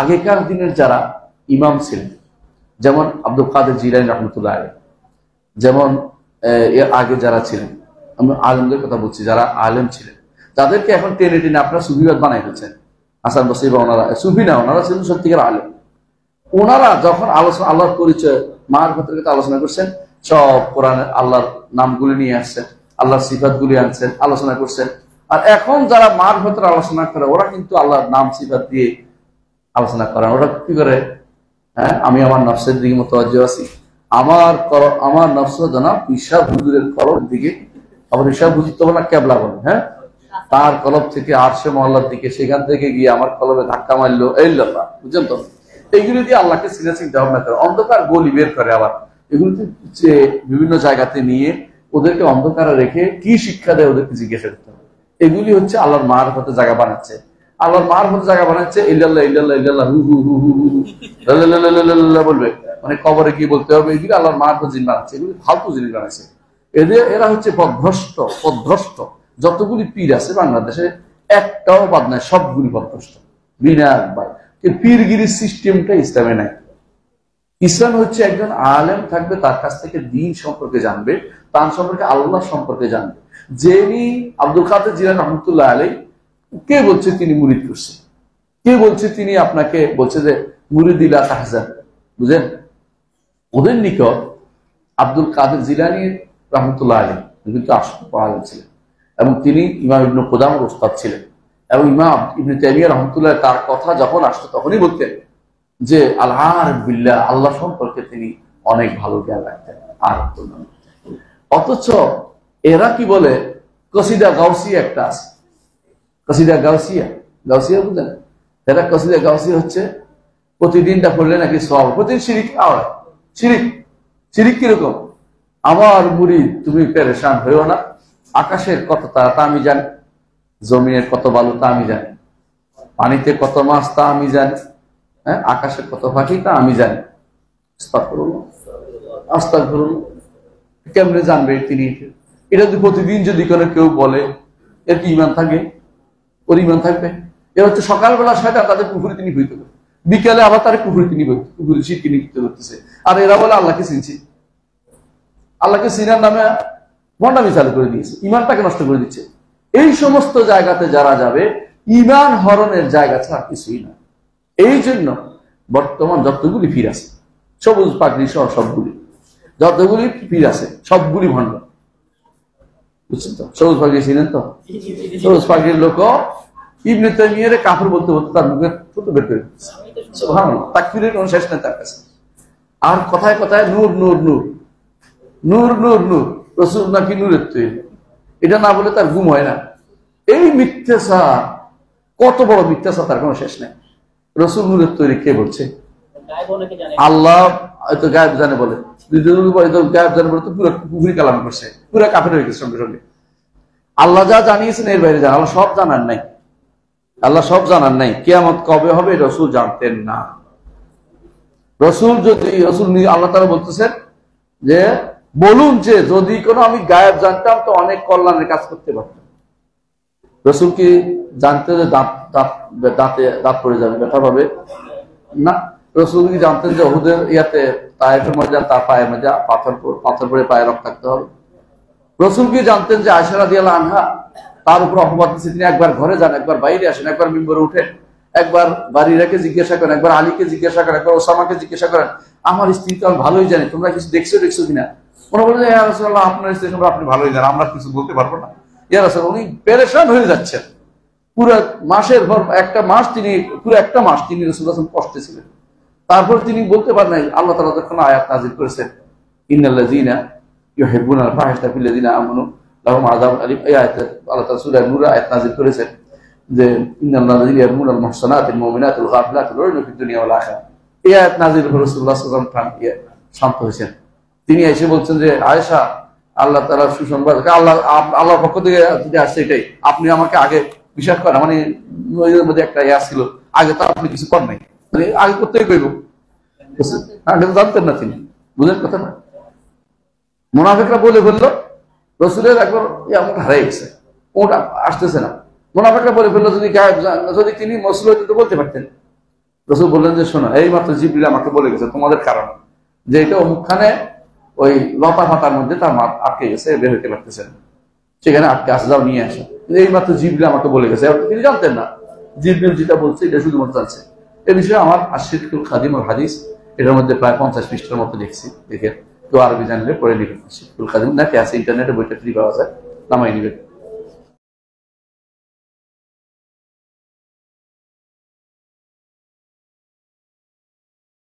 আগেকার দিনের যারা ইমাম ছিলেন, যেমন আব্দুল কাদের জিলানী রহমতুল্লাহ আলাইহি, যেমন এর আগে যারা ছিলেন, আমরা আলেমদের কথা বলছি, যারা আলেম ছিলেন, যাদেরকে এখন টেনে টেনে আপনারা সুফিবাদ বানাই ফেলছেন, হাসান বসরি বা ওনারা সুফি না, ওনারা ছিলেন সত্যিকার আলেম। ওনারা যখন আলোচনা আল্লাহর পরিচয় মারফতের কথা আলোচনা করছেন, সব কোরআনে আল্লাহর নামগুলি নিয়ে আসছেন, আল্লাহর সিফাতগুলি আনছেন, আলোচনা করছেন। আর এখন যারা মারফতের আলোচনা করে, ওরা কিন্তু আল্লাহর নাম সিফাত দিয়ে আলোচনা করেন। ওরা কি করে? হ্যাঁ, আমি আমার নফসের দিকে মুতাওয়াজ্জিহ আছি, আমার নফস জনাব ঈশা হুজুরের কলব দিকে, আবার ঈশা হুজুর তো না কেবলা বলে, হ্যাঁ, তার কলব থেকে আরশে মহল্লার দিকে, সেখান থেকে গিয়ে আমার কলবে ধাক্কা মারলো, এই আল্লাহ, বুঝছেন তো? এইগুলো দিয়ে আল্লাহকে সিনে চিন্তা ভাবনা করে, অন্ধকার গলি বের করে, আবার এগুলোতে বিভিন্ন জায়গাতে নিয়ে ওদেরকে অন্ধকারে রেখে কি শিক্ষা দেয় ওদেরকে জিজ্ঞাসা করতে হবে। এগুলি হচ্ছে আল্লাহর মারফতে জায়গা বানাচ্ছে, আল্লাহর মারফতে জায়গা বানাচ্ছে। ইল্লাল্লাহ ইল্লাল্লাহ ইল্লাল্লাহ হু হু হু হু হু লাল্লাল্লাহ বলবে, মানে কবরে গিয়ে বলতে হবে, এগুলি আল্লাহর মারফত জিনিস বানাচ্ছে, এগুলি ফালতু জিনিস বানাচ্ছে। এরা হচ্ছে পথভ্রষ্ট। যতগুলি পীর আছে বাংলাদেশে একটাও বাদ নাই, সবগুলি পথভ্রষ্ট বিনা একবার। পীরগিরির সিস্টেমটা ইসলামে নাই। ইসলাম হচ্ছে একজন আলেম থাকবে, তার কাছ থেকে দ্বীন সম্পর্কে জানবে, তার সম্পর্কে আল্লাহ সম্পর্কে জানবে। যিনি আব্দুল কাদের জিলানী রহমতুল্লাহ আলাইহি, কে বলছে তিনি মুরিদ করছে? কে বলছে তিনি আপনাকে বলছে যে মুরিদ ইলা তাহজান? বুঝেন, ওদের নিকট আব্দুল কাদের জিলানী রহমতুল্লাহ আলাইহি কিন্তু আসল আলেম ছিলেন, এবং তিনি ইমাম ইবনে কুদামার উস্তাদ ছিলেন, এবং ইমাম ইবনে তাইমিয়া রহমতুল্লাহ তার কথা যখন আসতো তখনই বলতেন যে আল-আরিফ বিল্লাহ, আল্লাহ সম্পর্কে তিনি অনেক ভালো জ্ঞান রাখতেন। আর অথচ এরা কি বলে, কসিদা গাউসিয়া একটা আছে, কসিদা গাউসিয়া বুঝলেন? এরা কসিদা গাউসিয়া হচ্ছে প্রতিদিনটা পড়লে নাকি সওয়াব, প্রতিদিন শিরিক। শিরিক কিরকম? আমার মুরিদ তুমি পেরেশান হইও না, আকাশের কত তারা তা আমি জানি, জমিনের কত বালু তা আমি জানি, পানিতে কত মাছ তা আমি জানি, হ্যাঁ, আকাশে কত পাখি তা আমি জানি। আস্তাগফিরুল্লাহ। কেমনে জানবে তিনি? এটা যদি প্রতিদিন যদি কোনো কেউ বলে, এর কি ইমান থাকে? ওর ইমান থাকবে? এর হচ্ছে সকালবেলা শয়তান তাদের পুকুরে তিনি বইতে পারে, বিকালে আবার তার পুকুরে তিনি পুকুরে শিরকি নিতে করতেছে। আর এরা বলে আল্লাহকে চিনছি, আল্লাহকে চিনার নামে ভণ্ডামি চালু করে দিয়েছে, ইমানটাকে নষ্ট করে দিচ্ছে। এই সমস্ত জায়গাতে যারা যাবে, ইমান হরণের জায়গা ছাড়া কিছুই না। এই জন্য বর্তমান যতগুলি পীর আছে, সবুজ পাগড়ি সহ সবগুলি, যতগুলি পীর আছে সবগুলি ভণ্ড, বুঝছেন তো? সবুজ পাগড়ি ছিলেন তো? সবুজ পাগড়ির লোক ইবনে তাইমিয়ার কাফের বলতে বলতে তার মুখে ফুটো বের করে দিচ্ছে। সুবহানাল্লাহ, তাকফীরের কোনো শেষ নেই তার কাছে। আর কথায় কথায় নূর নূর নূর নূর নূর নূর, রাসূল নাকি নূরের তৈরি, এটা না বলে তার ঘুম হয় না। এই মিথ্যাচার, কত বড় মিথ্যাচার, তার কোনো শেষ নেই। রাসূল নূরের তৈরি কে বলছে? আল্লাহ হয়তো গায়েব জানে বলে, গায়েব জানে বলে তো পুরো কুফরি কালাম করছে, পুরো কাফের হয়ে গেছে সঙ্গে সঙ্গে। আল্লাহ যা জানিয়েছেন এর বাইরে জান, আল্লাহ সব জানার নাই, আল্লাহ সব জানার নাই। কিয়ামত কবে হবে রাসূল জানতেন না। রাসূল আল্লাহ তাআলা বলতেছেন যে বলুন যে যদি কোনো আমি গায়েব জানতাম তো অনেক কল্যাণের কাজ করতে পারতাম। রাসূল কি জানতে যে দাঁত পড়ে যাবে, ব্যথা পাবে না? রাসূল কি জানতেন যে উহুদের ইয়াতে তায়েফের মধ্যে তার পায়ের মধ্যে পাথর পড়ে পায়ে রক্ত থাকতে হবে? রাসূল কি জানতেন যে আয়েশা রাদিয়াল্লাহু আনহা তার উপর অপবাদ দিচ্ছে, তিনি একবার ঘরে যান, একবার বাইরে আসেন, একবার মিম্বরে উঠেন, একবার বাড়িরাকে জিজ্ঞাসা করেন, একবার আলীকে জিজ্ঞাসা করেন, একবার ওসামাকে জিজ্ঞাসা করেন, আমার স্ত্রী তো আমি ভালোই জানি, তোমরা কিছু দেখছো কিনা? ওরা বলে যে ইয়া রাসূলুল্লাহ, আপনার স্ত্রী সম্পর্কে আপনি ভালোই জানেন, আমরা কিছু বলতে পারবো না। ইয়া রাসূলুল্লাহ, উনি পেরেশান হয়ে যাচ্ছেন। পুরো মাসের পর একটা মাস তিনি রাসূলুল্লাহ কষ্টে ছিলেন। তারপর তিনি বলতে পারেন নাই। আল্লাহ তাআলা যখন আয়াত নাযিল করেছেন, ইন্নাল্লাযীনা ইউহিব্বুনাল ফাহিশাতা ফিল্লাযীনা আমানু লাহুম আযাবুন আলীম, এই আয়াতে আল্লাহ তাআলা সূরা নূর আয়াত নাযিল করেছেন যে ইন্নাল্লাযীনা ইয়ারমুনাল মুহসানাতিল মুমিনাতিল গাফিলাতিল উযনা ফিদ দুনিয়া ওয়াল আখিরাহ। এই আয়াত নাযিল করে রাসূলুল্লাহ সাল্লাল্লাহু আলাইহি ওয়াসাল্লাম শান্ত হয়েছেন। তিনি এসে বলছেন যে আয়েশা, আল্লাহ তাআলার সুসংবাদ, আল্লাহর পক্ষ থেকে যেটা আসছে এটাই, আপনি আমাকে আগে বিশ্বাস করেন, মানে ওই মধ্যে একটা ইয়া ছিল, আগে তো আপনি কিছু করেন নাই, মানে আগে করতেই কইব, আগে তো জানতেন না তিনি, বুঝলেন কথা না? মুনাফিকরা বলে ফেললো রাসূলের একবার এমন হারিয়ে গেছে, ওটা আসতেছে না। মুনাফিকরা বলে ফেললো যদি তিনি মসল হইতে তো বলতে পারতেন, রাসূল বললেন যে শোনো, এই মাত্র জিবরিল আমাকে বলে গেছে তোমাদের কারণ যে এটা অমুকখানে ওই লতা ফাতার মধ্যে তার মা আটকে গেছে, বের হইতে পারতেছে না, সেখানে আটকে আসে, যাও নিয়ে আসে। এই মাত্র জিবরিল আমাকে বলে গেছে, তিনি জানতেন না। জিবরিল যেটা বলছে এটা শুধুমাত্র জানছে। এ বিষয়ে আমার আশিকুল খাদিম ও হাদিস এটার মধ্যে প্রায় 50 পৃষ্ঠার মতো লিখছি, দেখে কেউ আরবি জানলে পড়ে নিবেন। আশিকুল খাদিম নাকি আছে, ইন্টারনেটে বইটা ফ্রি পাওয়া যায়, নামাই নিবেন।